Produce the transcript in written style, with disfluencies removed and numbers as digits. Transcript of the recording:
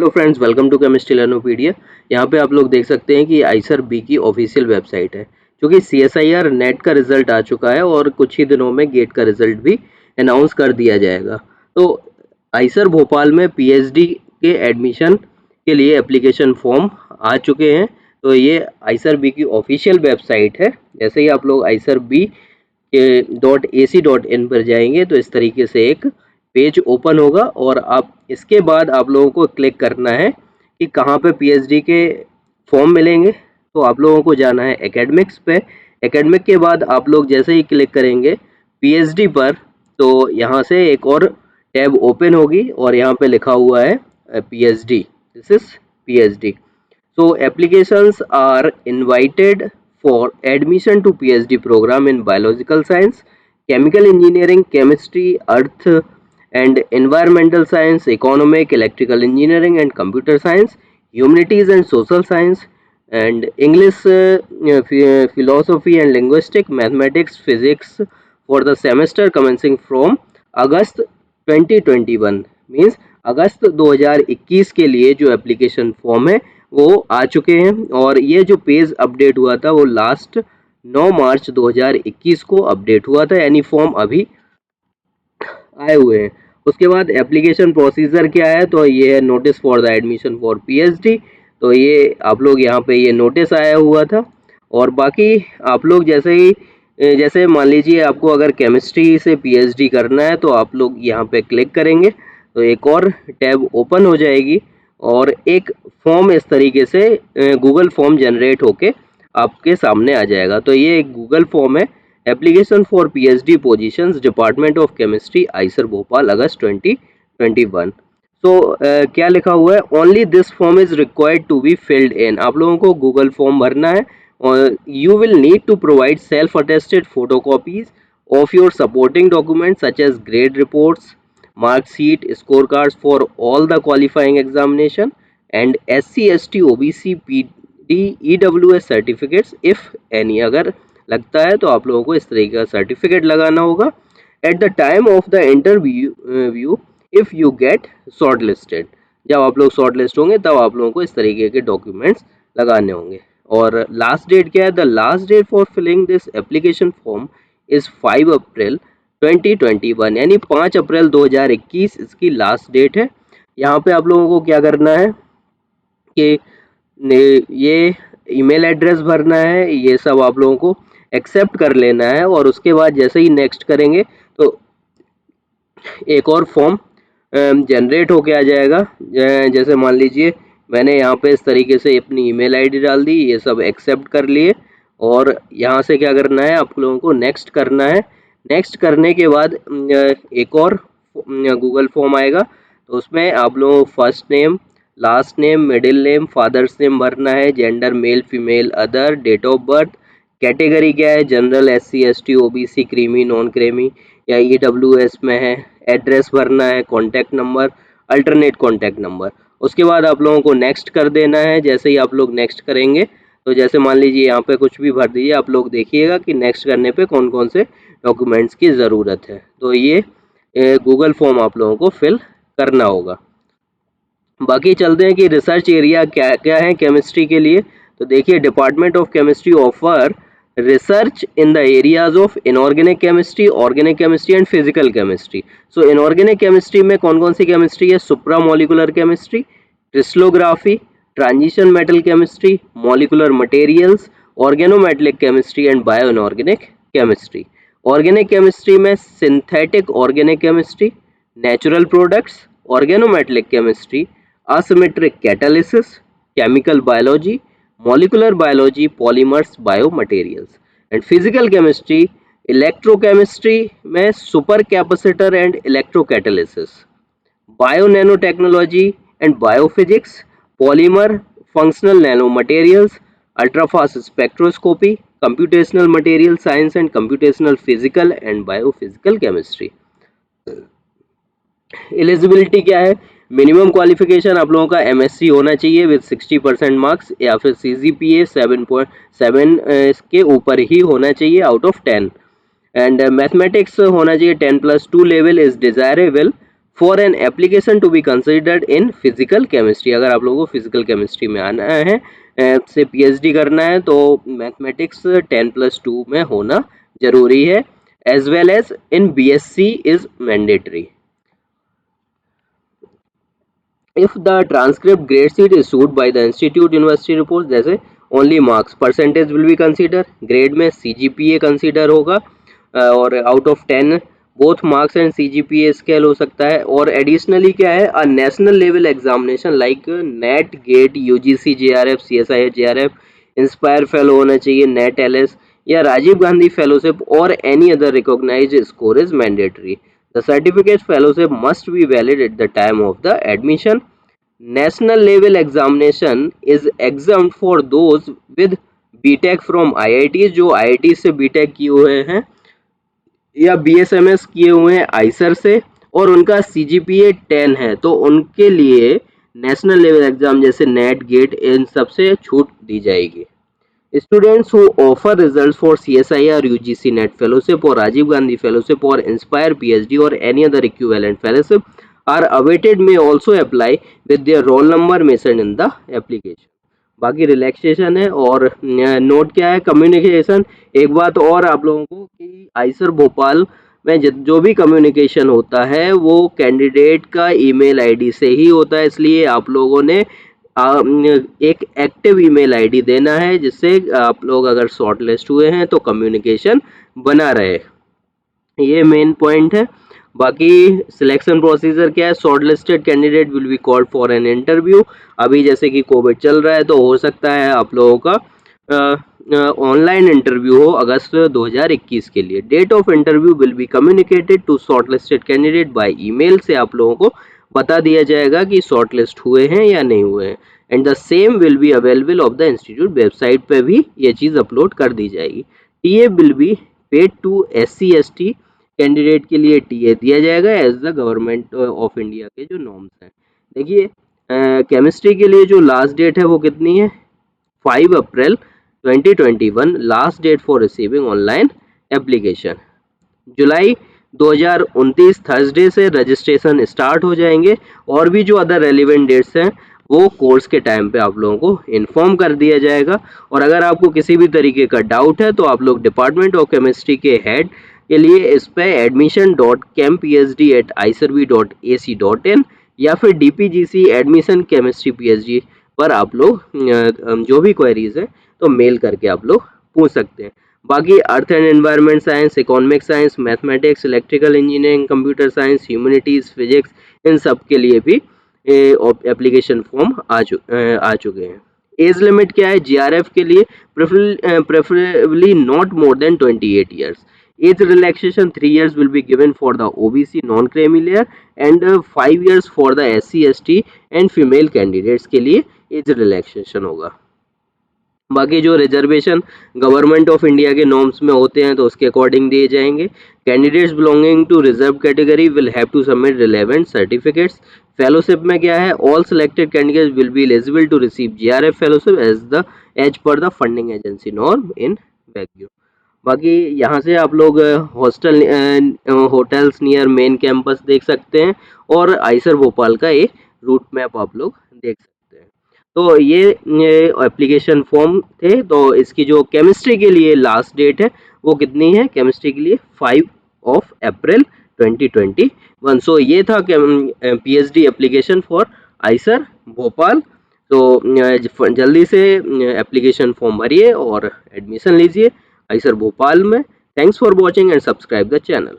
Hello friends, welcome to chemistry Learnopedia. यहाँ पे आप लोग देख सकते हैं कि आइसर बी की ऑफिशियल वेबसाइट है, जो कि CSIR नेट का रिजल्ट आ चुका है और कुछ ही दिनों में गेट का रिजल्ट भी अनाउंस कर दिया जाएगा। तो आइसर भोपाल में PhD के एडमिशन के लिए एप्लीकेशन फॉर्म आ चुके हैं। तो ये आइसर बी की ऑफिशियल वेबसाइट है। जैसे ही आप लोग आइसर बी .ac.in पर जाएंगे तो इस तरीके से एक पेज ओपन होगा और आप इसके बाद आप लोगों को क्लिक करना है कि कहाँ पे PhD के फॉर्म मिलेंगे। तो आप लोगों को जाना है एकेडमिक्स पे। एकेडमिक के बाद आप लोग जैसे ही क्लिक करेंगे PhD पर, तो यहाँ से एक और टैब ओपन होगी और यहाँ पे लिखा हुआ है PhD, this is PhD। So applications are invited for admission to PhD program in biological science, chemical engineering, chemistry, earth and environmental science, economic, electrical engineering and computer science, humanities and social science, and English, philosophy and linguistic, mathematics, physics for the semester commencing from August 2021, means अगस्त 2021 के लिए जो application form है वो आ चुके हैं। और ये जो पेज अपडेट हुआ था वो लास्ट 9 मार्च 2021 को अपडेट हुआ था, यानी फॉर्म अभी आए हुए हैं। उसके बाद एप्लीकेशन प्रोसीजर क्या है, तो ये है notice for the admission for PhD। तो ये आप लोग यहाँ पे ये नोटिस आया हुआ था। और बाकी आप लोग जैसे मान लीजिए आपको अगर केमिस्ट्री से PhD करना है तो आप लोग यहाँ पे क्लिक करेंगे तो एक और टैब ओपन हो जाएगी और एक फॉर्म इस तरीके से गूगल फॉर्म जनरेट होके आपके सामने आ जाएगा। तो ये एक गूगल फॉर्म है, application for PhD positions, department of chemistry, IISER Bhopal, August 2021। तो क्या लिखा हुआ है, only this form is required to be filled in. आप लोगों को गूगल फॉर्म भरना है और you will need to provide self attested photocopies of your supporting documents such as grade reports, mark sheet, scorecards for all the qualifying examination and SC, ST, OBC, PD, EWS certificates if any। अगर लगता है तो आप लोगों को इस तरीके का सर्टिफिकेट लगाना होगा। At the time of the interview if you get short listed, जब आप लोग शॉर्ट लिस्ट होंगे तब आप लोगों को इस तरीके के डॉक्यूमेंट्स लगाने होंगे। और लास्ट डेट क्या है, the last date for filling this application form is 5 April 2021, यानी 5 अप्रैल 2021 इसकी लास्ट डेट है। यहाँ पे आप लोगों को क्या करना है कि ये ईमेल एड्रेस भरना है, ये सब आप लोगों को एक्सेप्ट कर लेना है और उसके बाद जैसे ही नेक्स्ट करेंगे तो एक और फॉर्म जनरेट होके आ जाएगा। जैसे मान लीजिए मैंने यहाँ पे इस तरीके से अपनी ईमेल आईडी डाल दी, ये सब एक्सेप्ट कर लिए और यहाँ से क्या करना है, आप लोगों को नेक्स्ट करना है। नेक्स्ट करने के बाद एक और गूगल फॉर्म आएगा, तो उसमें आप लोगों को first name, last name, middle name, father's name भरना है, gender male female, other, date of birth, category क्या है, general, SC, ST, OBC, creamy, non creamy या EWS में है, एड्रेस भरना है, contact number, alternate contact number. उसके बाद आप लोगों को नेक्स्ट कर देना है। जैसे ही आप लोग नेक्स्ट करेंगे तो जैसे मान लीजिए यहाँ पे कुछ भी भर दीजिए, आप लोग देखिएगा कि नेक्स्ट करने पे कौन कौन से डॉक्यूमेंट्स की ज़रूरत है। तो ये गूगल फॉर्म आप लोगों को फिल करना होगा। बाकी चलते हैं कि रिसर्च एरिया क्या क्या है केमिस्ट्री के लिए। तो देखिए, department of chemistry offer research in the areas of inorganic chemistry, organic chemistry and physical chemistry. So inorganic chemistry में कौन कौन सी केमिस्ट्री है, supramolecular chemistry, crystallography, transition metal chemistry, molecular materials, organometallic chemistry and bio inorganic chemistry. Organic chemistry में synthetic organic chemistry, natural products, organometallic chemistry, asymmetric catalysis, chemical biology, molecular biology, polymers, biomaterials। And physical chemistry, electrochemistry में super capacitor and इलेक्ट्रोकैटालिसिस, bio nano technology and biophysics, polymer, functional nano materials, ultrafast spectroscopy, computational material science and computational physical and biophysical chemistry. Eligibility क्या है, minimum qualification आप लोगों का MSc होना चाहिए with 60% marks या फिर CGPA 7.7 के ऊपर ही होना चाहिए आउट ऑफ 10। एंड मैथमेटिक्स होना चाहिए 10+2 level is desirable for an application to be considered in physical chemistry, अगर आप लोगों को फिजिकल केमिस्ट्री में आना है से पीएचडी करना है तो मैथमेटिक्स 10+2 में होना जरूरी है, as well as in BSc is mandatory. If the transcript grade sheet is issued by the institute university reports, जैसे only marks percentage will be consider, grade में CGPA consider होगा और out of 10 both marks and CGPA scale हो सकता है। और additionally क्या है, a national level examination like NET, GATE, UGC, JRF, CSIR, JRF, inspire fellow होना चाहिए, नेट एलएस या राजीव गांधी फेलोशिप और any other recognised score is mandatory. The certificate fellowship must be valid at the time of the admission. National level examination is exempt for those with BTech from IITs, जो IIT से BTech किए हुए हैं या BSMS किए हुए हैं Eicher से और उनका CGPA 10 है, तो उनके लिए नेशनल लेवल एग्जाम जैसे नेट गेट इन सब से छूट दी जाएगी। Students who offer results for CSIR, UGC NET Fellowship or Rajiv Gandhi Fellowship or Inspire PhD or any other equivalent fellowship are awaited may also apply with their roll number mentioned in the application. बाकी relaxation है और note क्या है, communication. एक बात और आप लोगों को कि आइसर भोपाल में जो भी कम्युनिकेशन होता है वो कैंडिडेट का ईमेल आईडी से ही होता है, इसलिए आप लोगों ने एक एक्टिव ईमेल आईडी देना है जिससे आप लोग अगर शॉर्ट लिस्ट हुए हैं तो कम्युनिकेशन बना रहे, ये मेन पॉइंट है। बाकी सिलेक्शन प्रोसीजर क्या है, short listed candidate will be called for an interview. अभी जैसे कि कोविड चल रहा है तो हो सकता है आप लोगों का ऑनलाइन इंटरव्यू हो अगस्त 2021 के लिए। Date of interview will be communicated to short listed candidate by email, से आप लोगों को बता दिया जाएगा कि शॉर्ट लिस्ट हुए हैं या नहीं हुए हैं, and the same will be available of the institute website पे भी ये चीज़ अपलोड कर दी जाएगी। TA will be paid to SC/ST candidate के लिए टीए दिया जाएगा as the government of India के जो नॉर्म्स हैं। देखिए केमिस्ट्री के लिए जो लास्ट डेट है वो कितनी है, 5 April 2021 last date for receiving online application. जुलाई 2029 थर्सडे से रजिस्ट्रेशन स्टार्ट हो जाएंगे और भी जो अदर रेलिवेंट डेट्स हैं वो कोर्स के टाइम पे आप लोगों को इन्फॉर्म कर दिया जाएगा। और अगर आपको किसी भी तरीके का डाउट है तो आप लोग डिपार्टमेंट ऑफ केमिस्ट्री के हेड के लिए इस पे admission.chemphd@iservi.ac.in या फिर DPGC एडमिशन केमिस्ट्री PhD पर आप लोग जो भी क्वेरीज है तो मेल करके आप लोग पूछ सकते हैं। बाकी earth and environment science, economic science, mathematics, electrical engineering, computer science, humanities, physics, इन सब के लिए भी एप्लीकेशन फॉर्म आ चुके हैं। एज लिमिट क्या है, GRF के लिए preferably not more than 28 years. Age relaxation 3 years will be given for the OBC non-creamy layer and 5 years for the SC/ST and female candidates के लिए एज रिलैक्सेशन होगा। बाकी जो रिजर्वेशन गवर्नमेंट ऑफ इंडिया के norms में होते हैं तो उसके अकॉर्डिंग दिए जाएंगे। Candidates belonging to reserve category will have to submit relevant certificates. Fellowship में क्या है, all selected candidates will be eligible to receive GRF fellowship as per the funding agency norm in vacuum. बाकी यहाँ से आप लोग hostel hotels near main campus देख सकते हैं और आइसर भोपाल का एक रूट मैप आप लोग देख सकते हैं। तो ये एप्लीकेशन फॉर्म थे। तो इसकी जो केमिस्ट्री के लिए लास्ट डेट है वो कितनी है, केमिस्ट्री के लिए 5 अप्रैल 2021। सो ये था PhD application for Eicher Bhopal. तो जल्दी से एप्लीकेशन फॉर्म भरिए और एडमिशन लीजिए आइसर भोपाल में। Thanks for watching and subscribe the channel.